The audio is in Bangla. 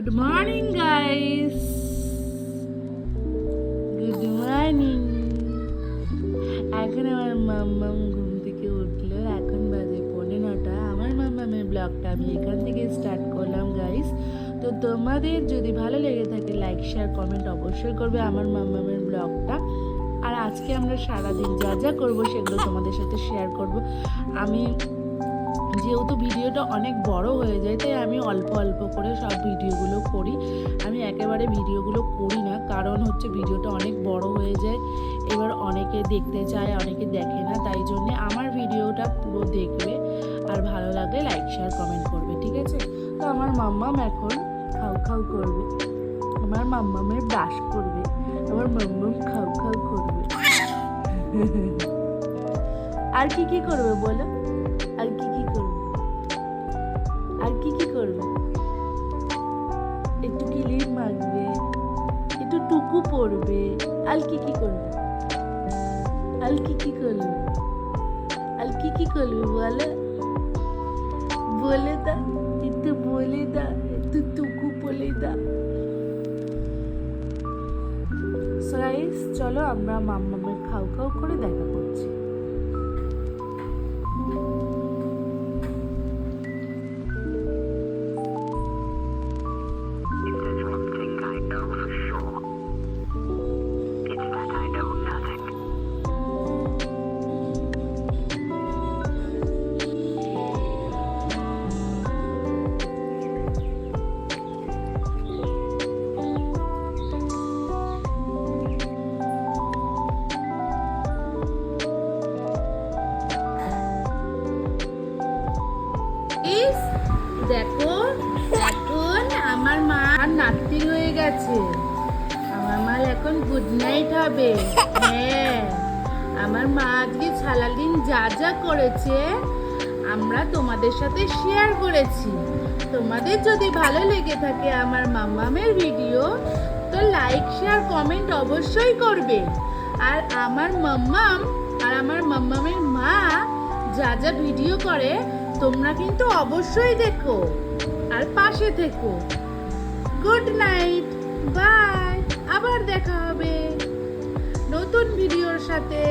Good morning, guys. Good morning. এখন আমার মাম্মাম ঘুম থেকে উঠলো। এখন বাজে 9:15। আমার মাম্মামের ব্লগটা আমি এখান থেকে স্টার্ট করলাম, গাইস। তো তোমাদের যদি ভালো লেগে থাকে লাইক শেয়ার কমেন্ট অবশ্যই করবে আমার মাম্মামের ব্লগটা। আর আজকে আমরা সারাদিন যা যা করবো সেগুলো তোমাদের সাথে শেয়ার করব। আমি যেহেতু ভিডিওটা অনেক বড় হয়ে যায় তাই আমি অল্প অল্প করে সব ভিডিওগুলো করি। আমি একেবারে ভিডিওগুলো করি না, কারণ হচ্ছে ভিডিওটা অনেক বড় হয়ে যায়। এবার অনেকে দেখতে চায়, অনেকে দেখে না, তাই জন্যে আমার ভিডিওটা পুরো দেখবে আর ভালো লাগলে লাইক শেয়ার কমেন্ট করবে, ঠিক আছে? তো আমার মাম্মাম এখন খাও খাও করবে, আমার মাম্মামের ব্রাশ করবে, আমার মাম্মাম খাও খাও করবে। আর কি কি করবে বলো? আর কি কি করবে? আর কি কি করবে? একটু ক্লিপ মাখবে, একটু টুকু পরবে। আর কি কি করবে? আর কি কি করবে? আর কি কি করবে বলো? বলে দা, একটু বলে দা, একটু টুকু বলে দা। সো গাইস, চলো আমরা মাম্মামের খাও খাও করে দেখা করছি। দেখো, এখন আমার মা নাতি হয়ে গেছে। আমার মা এখন গুড নাইট হবে। হ্যাঁ, আমার মা আজকে সারাদিন যা যা করেছে আমরা তোমাদের সাথে শেয়ার করেছি। তোমাদের যদি ভালো লেগে থাকে আমার মাম্মামের ভিডিও, তো লাইক শেয়ার কমেন্ট অবশ্যই করবে। আর আমার মাম্মাম আর আমার মাম্মামের মা যা যা ভিডিও করে তোমরা কিন্তু অবশ্যই দেখো আর পাশে থেকো। Good night, bye. আবার দেখা হবে নতুন ভিডিওর সাথে।